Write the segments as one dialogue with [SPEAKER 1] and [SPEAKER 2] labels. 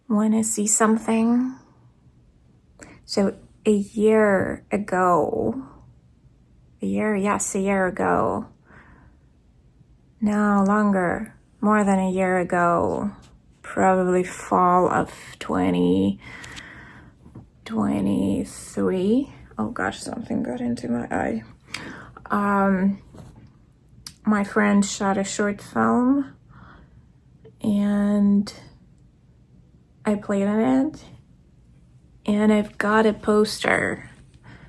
[SPEAKER 1] Want to see something? So a year ago, a year ago, no longer, more than a year ago, probably fall of 2023. Oh gosh, something got into my eye. My friend shot a short film and I played in it, and I've got a poster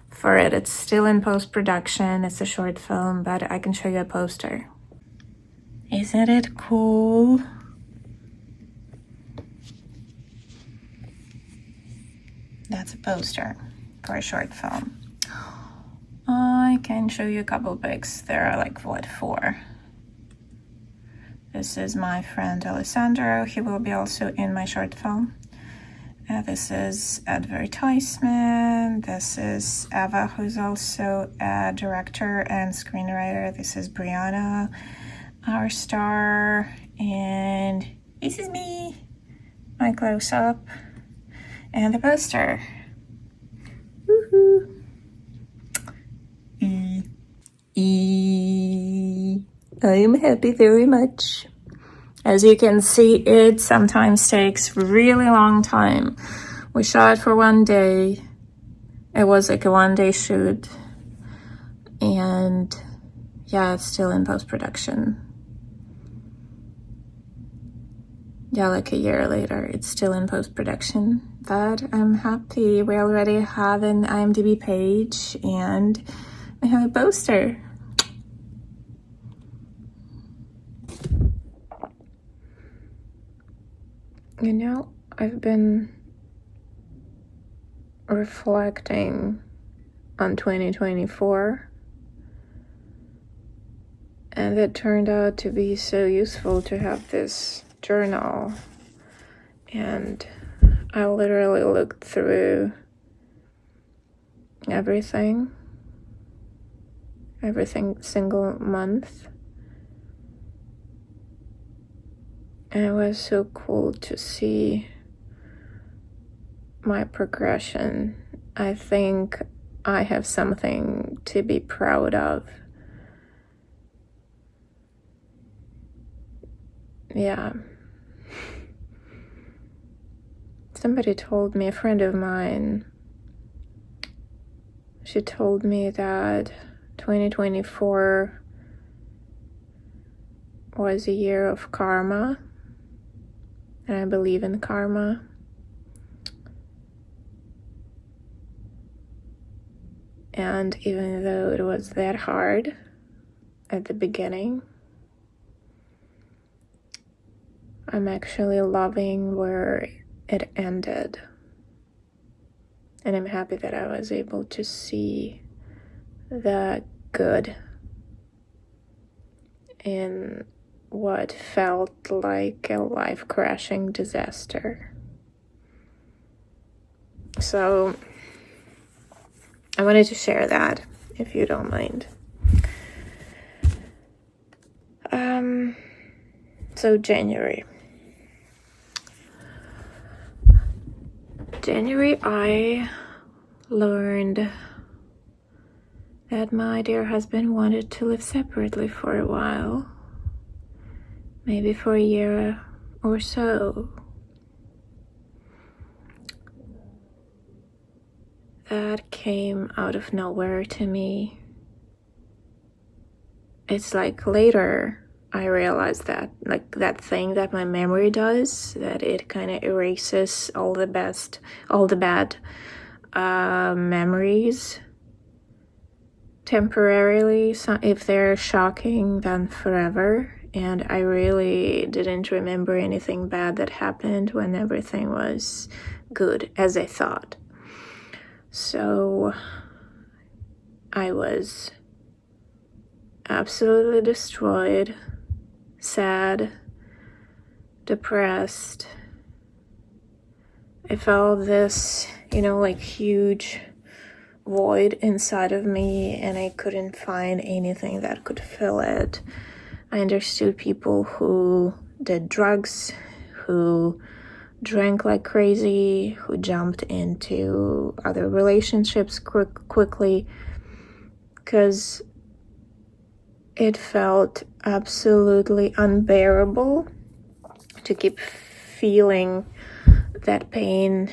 [SPEAKER 1] for it. It's still in post-production. It's a short film, but I can show you a poster. Isn't it cool? That's a poster for a short film. I can show you a couple pics. There are like, what, 4? This is my friend Alessandro. He will be also in my short film. This is advertisement. This is Eva, who's also a director and screenwriter. This is Brianna, our star. And this is me, my close-up, and the poster. Woohoo! I am happy very much. As you can see, it sometimes takes really long time. We shot for one day. It was like a one-day shoot. And yeah, it's still in post-production. Yeah, like a year later, it's still in post-production. But I'm happy. We already have an IMDb page and we have a poster. You know, I've been reflecting on 2024, and it turned out to be so useful to have this journal. And I literally looked through every single month. And it was so cool to see my progression. I think I have something to be proud of. Yeah. Somebody told me, a friend of mine, she told me that 2024 was a year of karma. And I believe in karma. And even though it was that hard at the beginning, I'm actually loving where it ended. And I'm happy that I was able to see the good in what felt like a life-crashing disaster. So I wanted to share that, if you don't mind. So January, I learned that my dear husband wanted to live separately for a while, maybe for a year or so. That came out of nowhere to me. It's like later I realized that, like that thing that my memory does, that it kind of erases all the bad memories temporarily. So if they're shocking, then forever. And I really didn't remember anything bad that happened when everything was good, as I thought. So I was absolutely destroyed, sad, depressed. I felt this, like huge void inside of me, and I couldn't find anything that could fill it. I understood people who did drugs, who drank like crazy, who jumped into other relationships quickly, because it felt absolutely unbearable to keep feeling that pain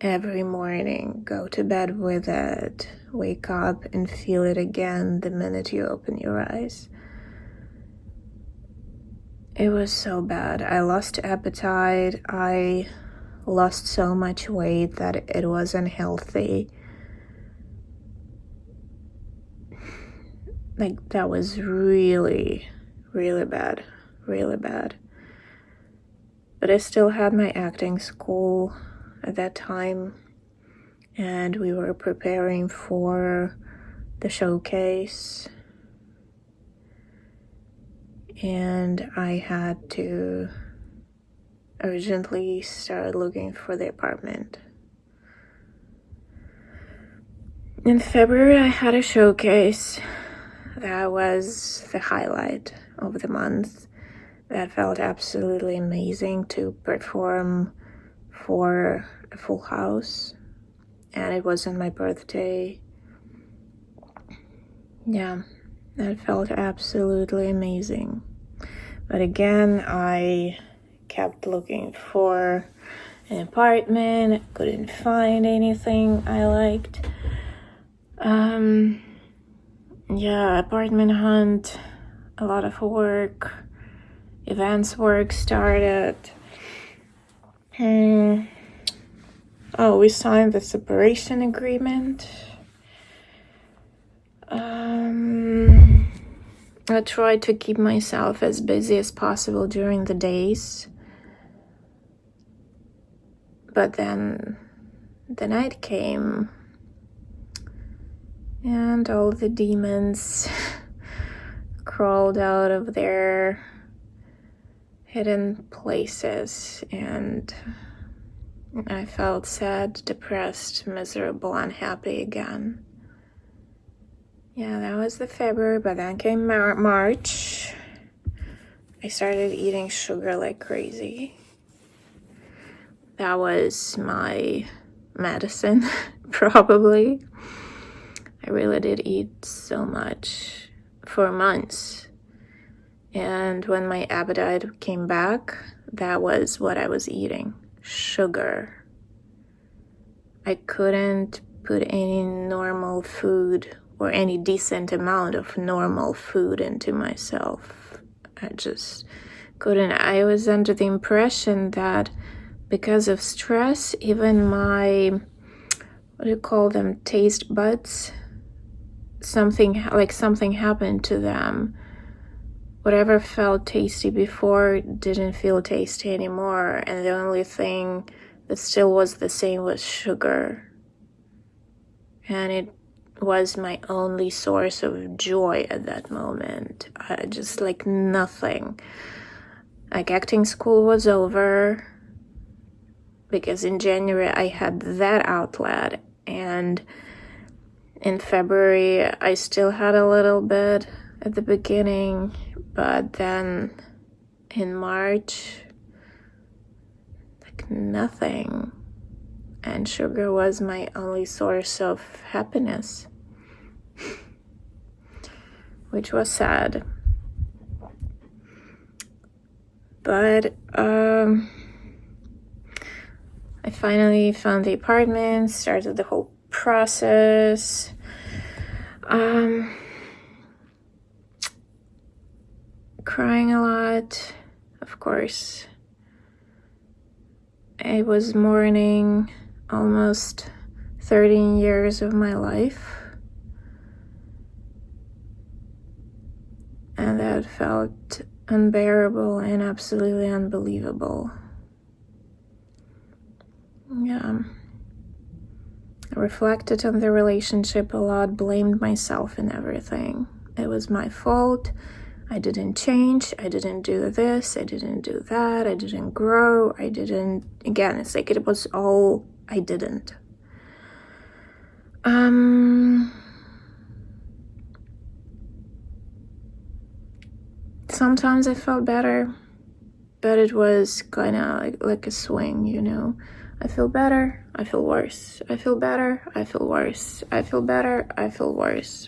[SPEAKER 1] every morning, go to bed with it, wake up and feel it again the minute you open your eyes. It was so bad. I lost appetite. I lost so much weight that it was unhealthy. Like, that was really, really bad. Really bad. But I still had my acting school at that time, and we were preparing for the showcase, and I had to urgently start looking for the apartment. In February, I had a showcase. That was the highlight of the month. That felt absolutely amazing, to perform for a full house, and it was on my birthday. Yeah, that felt absolutely amazing. But again, I kept looking for an apartment, couldn't find anything I liked. Yeah, apartment hunt, a lot of work, events work started. We signed the separation agreement. I tried to keep myself as busy as possible during the days. But then the night came, and all the demons crawled out of their hidden places, and I felt sad, depressed, miserable, unhappy again. Yeah, that was the February, but then came March. I started eating sugar like crazy. That was my medicine, probably. I really did eat so much for months. And when my appetite came back, that was what I was eating. Sugar. I couldn't put any normal food or any decent amount of normal food into myself. I just couldn't. I was under the impression that because of stress, even my, what do you call them, taste buds, something happened to them. Whatever felt tasty before didn't feel tasty anymore, and the only thing that still was the same was sugar. And it was my only source of joy at that moment. Just like nothing. Like, acting school was over, because in January I had that outlet, and in February I still had a little bit at the beginning, but then in March, like nothing. And sugar was my only source of happiness, which was sad. But I finally found the apartment, started the whole process. Crying a lot, of course. I was mourning almost 13 years of my life, and that felt unbearable and absolutely unbelievable. Yeah. I reflected on the relationship a lot, blamed myself and everything. It was my fault. I didn't change. I didn't do this. I didn't do that. I didn't grow. Again, it's like it was all I didn't. Sometimes I felt better, but it was kind of like a swing, you know. I feel better, I feel worse. I feel better, I feel worse. I feel better, I feel worse.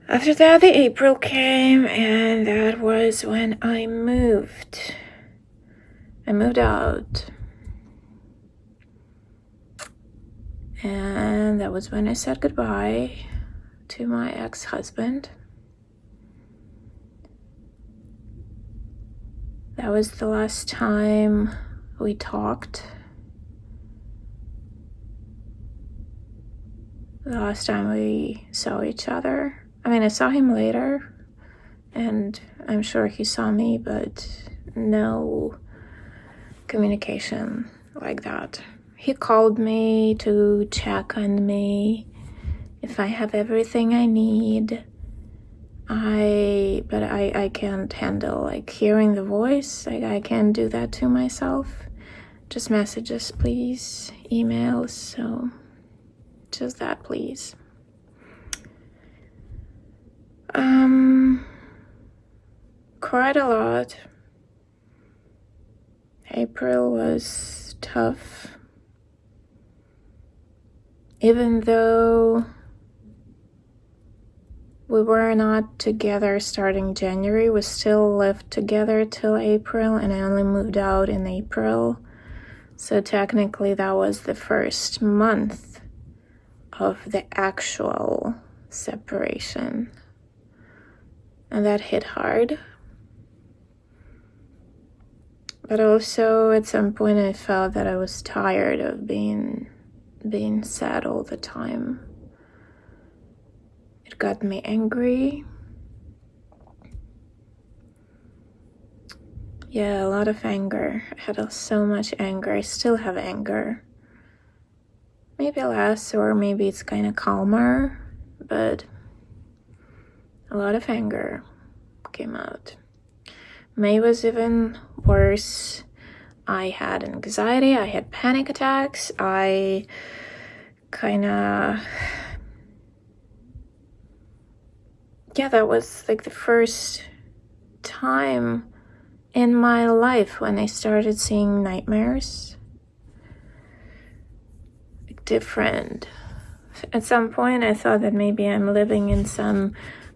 [SPEAKER 1] After that, the April came, and that was when I moved. I moved out. And that was when I said goodbye to my ex-husband. That was the last time we talked. The last time we saw each other. I mean, I saw him later, and I'm sure he saw me, but no communication like that. He called me to check on me, if I have everything I need. But I can't handle like hearing the voice. Like, I can't do that to myself. Just messages, please, emails, so just that, please. Cried a lot. April was tough. Even though we were not together starting January, we still lived together till April, and I only moved out in April. So technically that was the first month of the actual separation. And that hit hard. But also at some point I felt that I was tired of being sad all the time. It got me angry. Yeah, a lot of anger. I had so much anger. I still have anger. Maybe less, or maybe it's kind of calmer, but a lot of anger came out. May was even worse. I had anxiety, I had panic attacks, I that was like the first time in my life when I started seeing nightmares. Like, different. At some point I thought that maybe I'm living in some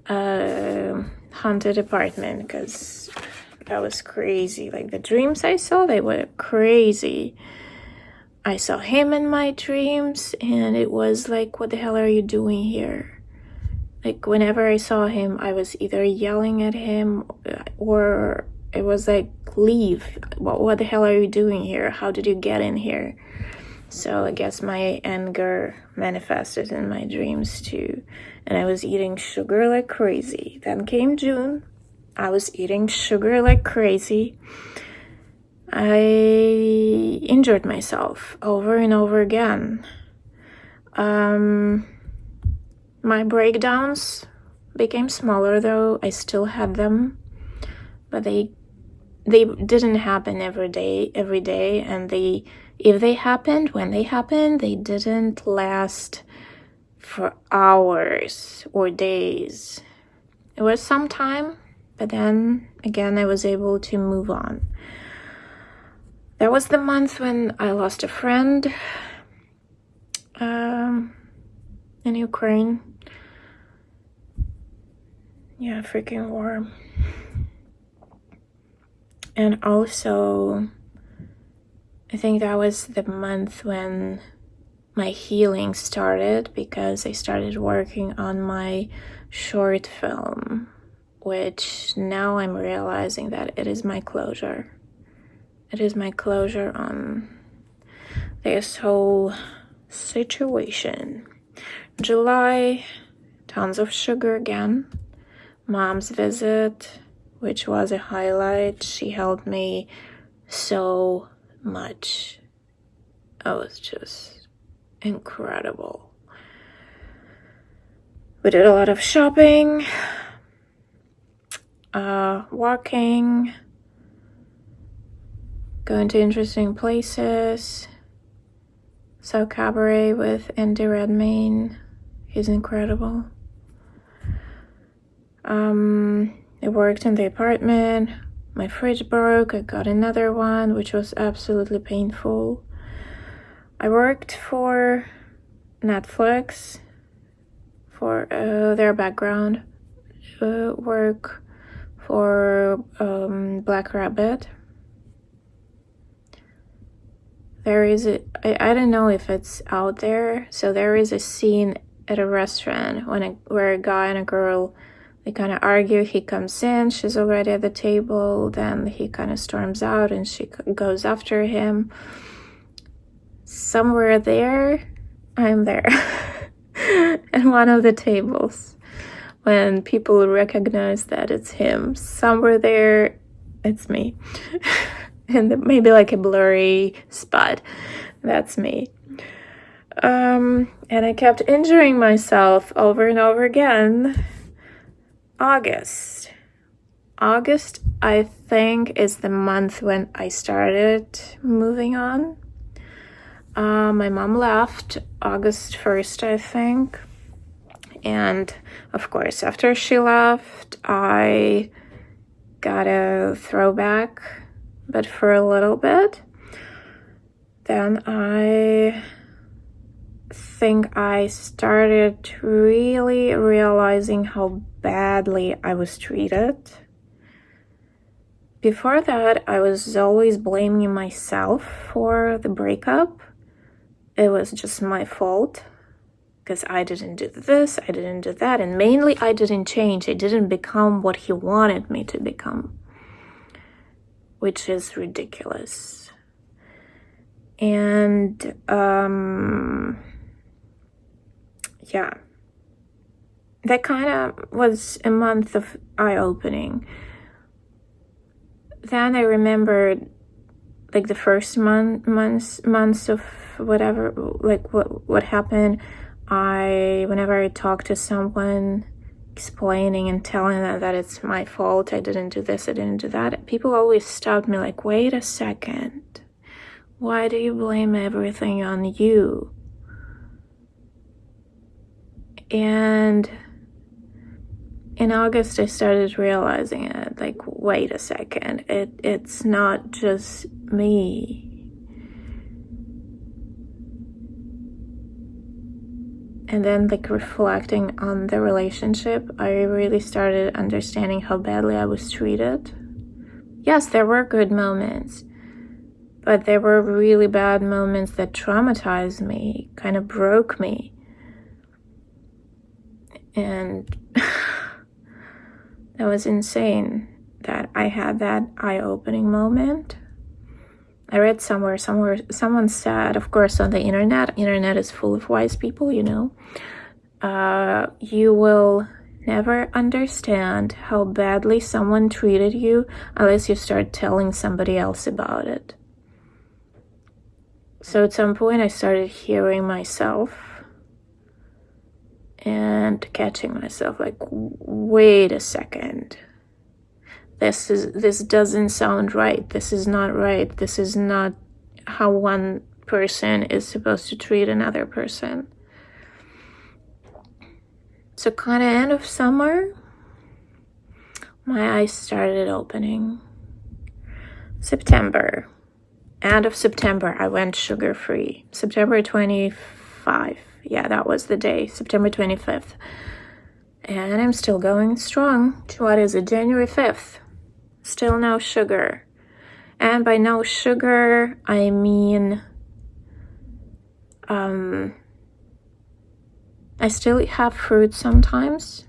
[SPEAKER 1] haunted apartment, because that was crazy. Like, the dreams I saw, they were crazy. I saw him in my dreams, and it was like, what the hell are you doing here? Like, whenever I saw him, I was either yelling at him, or it was like, leave. What the hell are you doing here? How did you get in here? So I guess my anger manifested in my dreams too. And I was eating sugar like crazy. Then came June. I was eating sugar like crazy. I injured myself over and over again. My breakdowns became smaller, though. I still had them, but they didn't happen every day, and if they happened, when they happened, they didn't last for hours or days. It was some time, but then again I was able to move on. That was the month when I lost a friend in Ukraine. Yeah, freaking war. And also, I think that was the month when my healing started, because I started working on my short film, which now I'm realizing that it is my closure. It is my closure on this whole situation. July, tons of sugar again. Mom's visit, which was a highlight. She helped me so much. It was just incredible. We did a lot of shopping, walking, going to interesting places. Saw Cabaret with Andy Redmayne. He's incredible. I worked in the apartment. my fridge broke. I got another one, which was absolutely painful. I worked for Netflix for their background work for Black Rabbit. There is I don't know if it's out there. So there is a scene at a restaurant where a guy and a girl, they kind of argue. He comes in, she's already at the table, then he kind of storms out and she goes after him. Somewhere there, I'm there at one of the tables. When people recognize that it's him, somewhere there, it's me. And maybe like a blurry spot, that's me. And I kept injuring myself over and over again. August, I think, is the month when I started moving on. My mom left August 1st, I think. And of course, after she left, I got a throwback, but for a little bit. Then I think I started really realizing how badly I was treated. Before that, I was always blaming myself for the breakup. It was just my fault because I didn't do this, I didn't do that, and mainly I didn't change. I didn't become what he wanted me to become, which is ridiculous. And yeah, that kind of was a month of eye-opening. Then I remembered like the first months of whatever, like what happened. Whenever I talk to someone, explaining and telling them that it's my fault, I didn't do this, I didn't do that, people always stopped me like, wait a second, why do you blame everything on you? And in August, I started realizing it, like, wait a second, it's not just me. And then, like, reflecting on the relationship, I really started understanding how badly I was treated. Yes, there were good moments, but there were really bad moments that traumatized me, kind of broke me. And that was insane that I had that eye-opening moment. I read somewhere, someone said, of course, on the internet is full of wise people, you know. You will never understand how badly someone treated you unless you start telling somebody else about it. So at some point I started hearing myself and catching myself like, wait a second. This doesn't sound right. This is not right. This is not how one person is supposed to treat another person. So kind of end of summer, my eyes started opening. September. End of September, I went sugar-free. September 25. Yeah, that was the day. September 25th. And I'm still going strong. What is it? January 5th. Still no sugar. And by no sugar, I mean I still have fruit sometimes.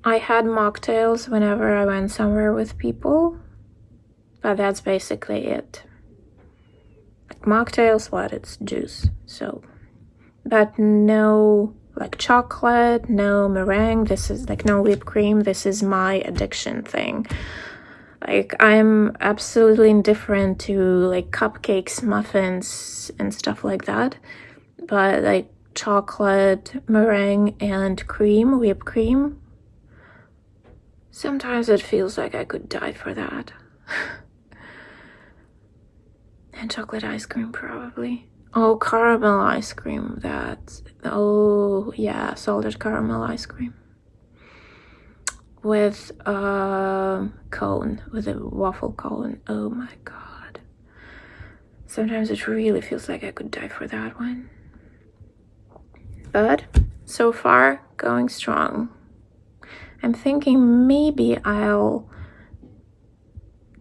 [SPEAKER 1] I had mocktails whenever I went somewhere with people, but that's basically it. Like mocktails, what? It's juice. So, but no like chocolate, no meringue, this is like no whipped cream. This is my addiction thing. Like I'm absolutely indifferent to like cupcakes, muffins and stuff like that, but like chocolate, meringue and cream, whipped cream, sometimes it feels like I could die for that. And chocolate ice cream probably. Oh, caramel ice cream, oh yeah, salted caramel ice cream. with a cone, with a waffle cone. Oh my god. Sometimes it really feels like I could die for that one. But so far, going strong. I'm thinking maybe I'll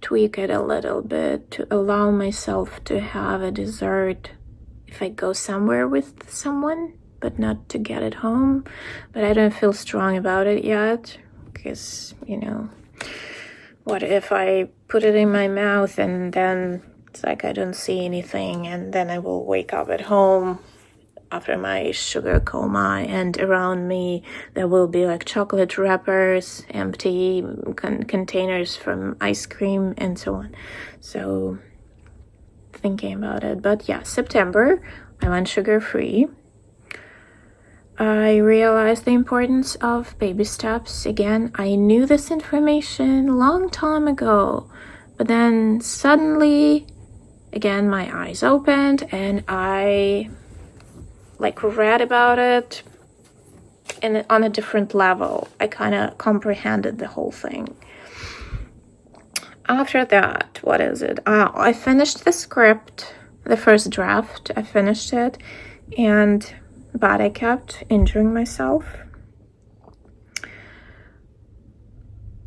[SPEAKER 1] tweak it a little bit to allow myself to have a dessert if I go somewhere with someone, but not to get it home. But I don't feel strong about it yet, because, what if I put it in my mouth and then it's like I don't see anything, and then I will wake up at home after my sugar coma, and around me there will be like chocolate wrappers, empty containers from ice cream, and so on. So thinking about it. But yeah, September I went sugar-free. I realized the importance of baby steps. Again, I knew this information a long time ago, but then suddenly, again, my eyes opened and I read about it and on a different level. I kind of comprehended the whole thing. After that, what is it? I finished the script, the first draft. I finished it, but I kept injuring myself.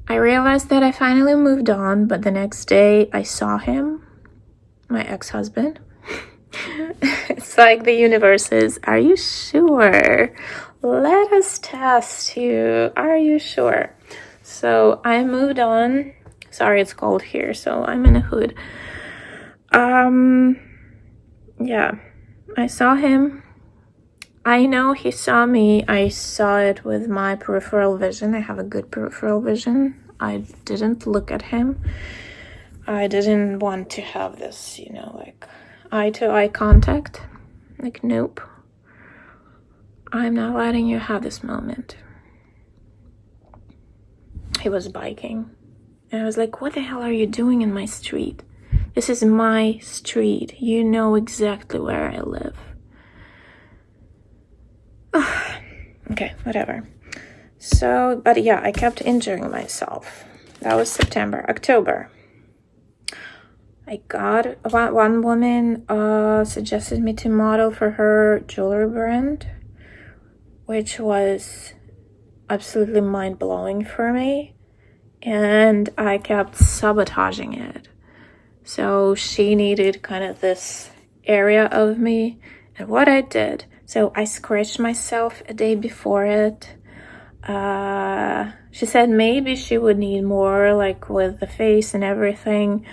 [SPEAKER 1] I realized that I finally moved on, but the next day I saw him, my ex-husband. It's like the universe is, are you sure? Let us test you. Are you sure? So I moved on. Sorry, it's cold here, so I'm in a hood. Yeah, I saw him. I know he saw me. I saw it with my peripheral vision. I have a good peripheral vision. I didn't look at him. I didn't want to have this, eye-to-eye contact. Nope. I'm not letting you have this moment. He was biking. And I was like, what the hell are you doing in my street? This is my street. You know exactly where I live. Okay, whatever. So, but yeah, I kept injuring myself. That was September. October. I got one woman suggested me to model for her jewelry brand, which was absolutely mind-blowing for me, and I kept sabotaging it. So she needed kind of this area of me, and what I did, so I scratched myself a day before it. She said maybe she would need more, with the face and everything.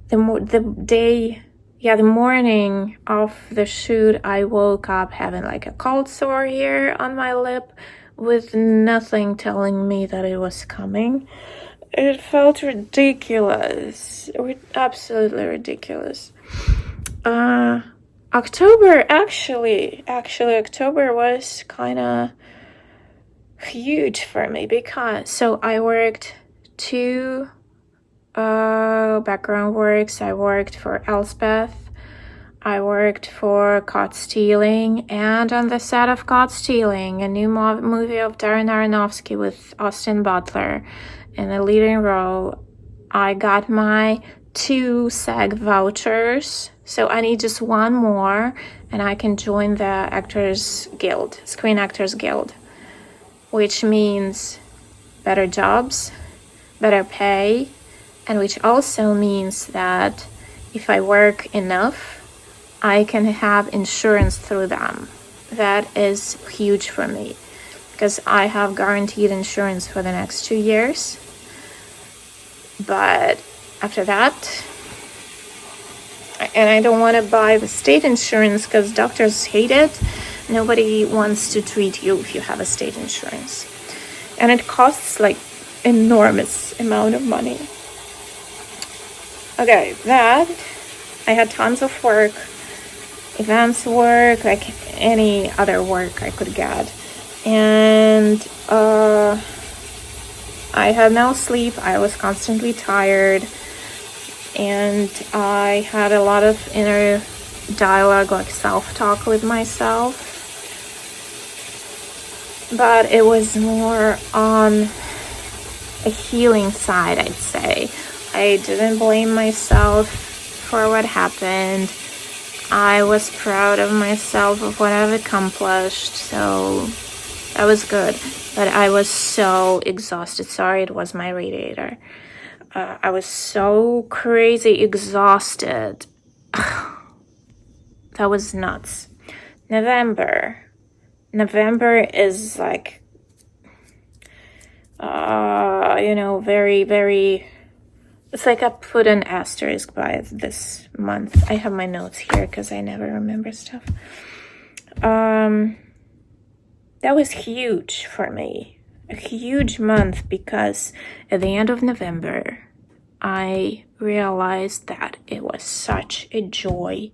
[SPEAKER 1] The morning of the shoot, I woke up having a cold sore here on my lip with nothing telling me that it was coming. It felt ridiculous. Absolutely ridiculous. October, actually, October was kind of huge for me because, I worked 2 background works. I worked for Elspeth. I worked for Caught Stealing, and on the set of Caught Stealing, a new movie of Darren Aronofsky with Austin Butler in a leading role, I got my 2 SAG vouchers, so I need just 1 more, and I can join the Actors Guild, Screen Actors Guild, which means better jobs, better pay, and which also means that if I work enough, I can have insurance through them. That is huge for me because I have guaranteed insurance for the next 2 years. But after that, and I don't want to buy the state insurance because doctors hate it. Nobody wants to treat you if you have a state insurance. And it costs enormous amount of money. Okay, that, I had tons of work, events work, any other work I could get. And I had no sleep. I was constantly tired. And I had a lot of inner dialogue, self-talk with myself. But it was more on a healing side, I'd say. I didn't blame myself for what happened. I was proud of myself, of what I've accomplished, so that was good. But I was so exhausted. Sorry, it was my radiator. I was so crazy exhausted. That was nuts. November is like, very, very, it's like I put an asterisk by this month. I have my notes here because I never remember stuff. That was huge for me. A huge month, because at the end of November, I realized that it was such a joy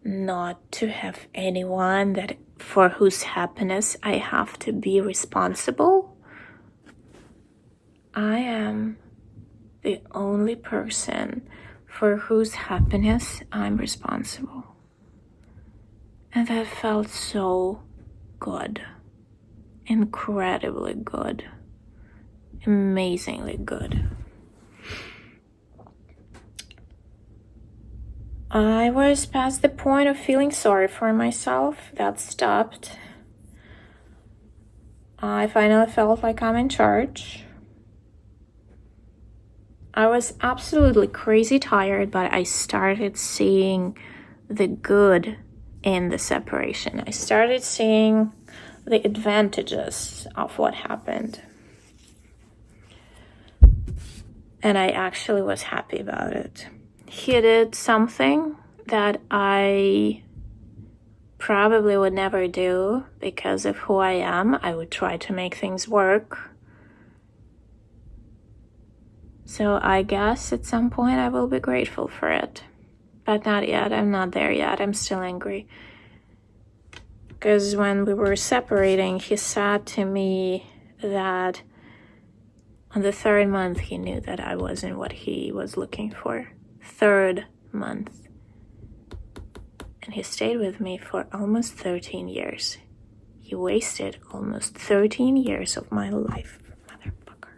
[SPEAKER 1] not to have anyone that for whose happiness I have to be responsible. I am the only person for whose happiness I'm responsible. And that felt so good. Incredibly good. Amazingly good. I was past the point of feeling sorry for myself. That stopped. I finally felt like I'm in charge. I was absolutely crazy tired, but I started seeing the good in the separation. I started seeing the advantages of what happened. And I actually was happy about it. He did something that I probably would never do because of who I am. I would try to make things work. So I guess at some point I will be grateful for it. But not yet. I'm not there yet. I'm still angry. Because when we were separating, he said to me that on the third month he knew that I wasn't what he was looking for. Third month. And he stayed with me for almost 13 years. He wasted almost 13 years of my life. Motherfucker.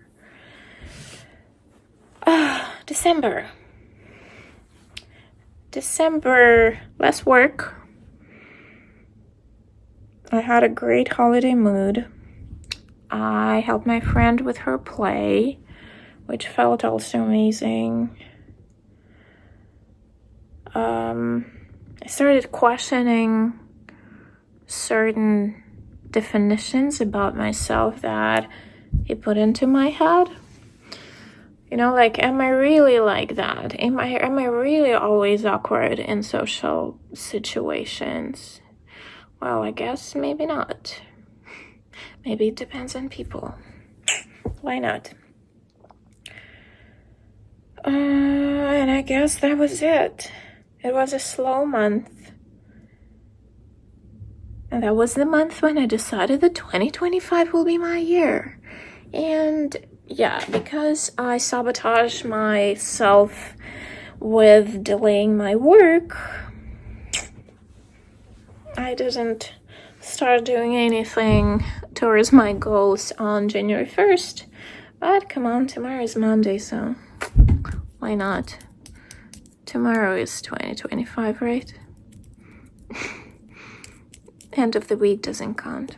[SPEAKER 1] December, less work. I had a great holiday mood. I helped my friend with her play, which felt also amazing. I started questioning certain definitions about myself that he put into my head. Like, am I really like that? Am I really always awkward in social situations? Well, I guess maybe not. Maybe it depends on people. Why not? And I guess that was it. It was a slow month. And that was the month when I decided that 2025 will be my year. And yeah, because I sabotaged myself with delaying my work, I didn't start doing anything towards my goals on January 1st. But come on, tomorrow is Monday, so why not? Tomorrow is 2025, right? End of the week doesn't count.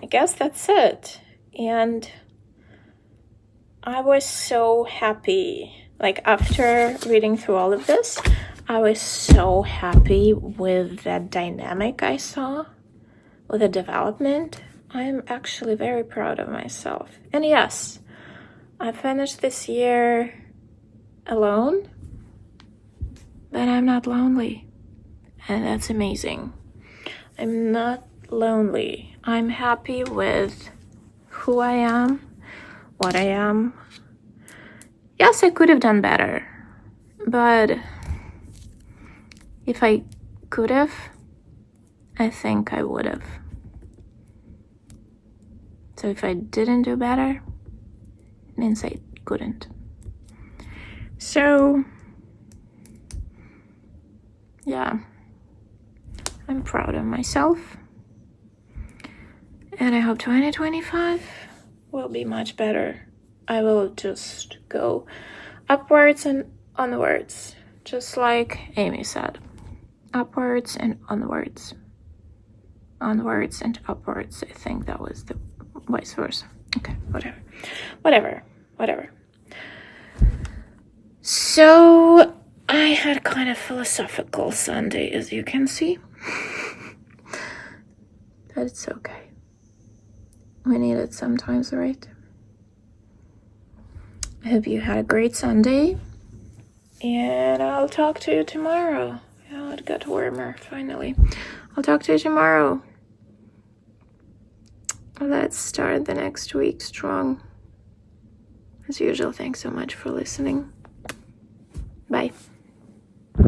[SPEAKER 1] I guess that's it. And I was so happy. Like, after reading through all of this, I was so happy with that dynamic I saw, with the development. I'm actually very proud of myself. And yes, I finished this year alone, but I'm not lonely. And that's amazing. I'm not lonely. I'm happy with who I am, what I am. Yes, I could have done better, but if I could have, I think I would have. So if I didn't do better, it means I couldn't. So, yeah, I'm proud of myself. And I hope 2025 will be much better. I will just go upwards and onwards, just like Amy said. Upwards and onwards. Onwards and upwards. I think that was the vice versa. Okay, whatever. So I had kind of philosophical Sunday, as you can see. But it's okay. We need it sometimes, right? I hope you had a great Sunday. And I'll talk to you tomorrow. Oh, it got warmer, finally. I'll talk to you tomorrow. Let's start the next week strong. As usual, thanks so much for listening. Bye.